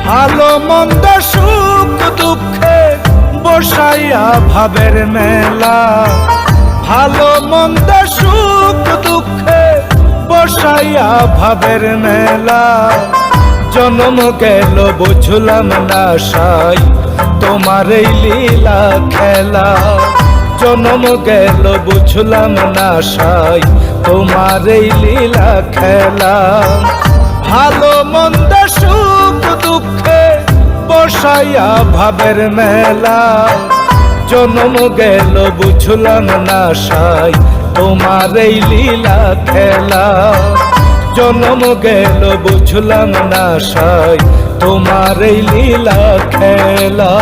ভালো মন্দ সুখ দুঃখে বসাইয়া ভাবের মেলা, ভালো মন্দ সুখ দুঃখে বসাইয়া ভাবের মেলা। জন্ম গেল বুঝলাম না সাই তোমার এই লীলা খেলা, জন্ম গেল বুঝলাম না সাই তোমার এই লীলা খেলা। ভালো মন্দ সুখ দুঃখে বসাইয়া ভাবের মেলা, জন্ম গেল বুঝলাম না সাই তোমার এই লীলা খেলা, জন্ম গেল বুঝলাম না সাই তোমার এই লীলা খেলা।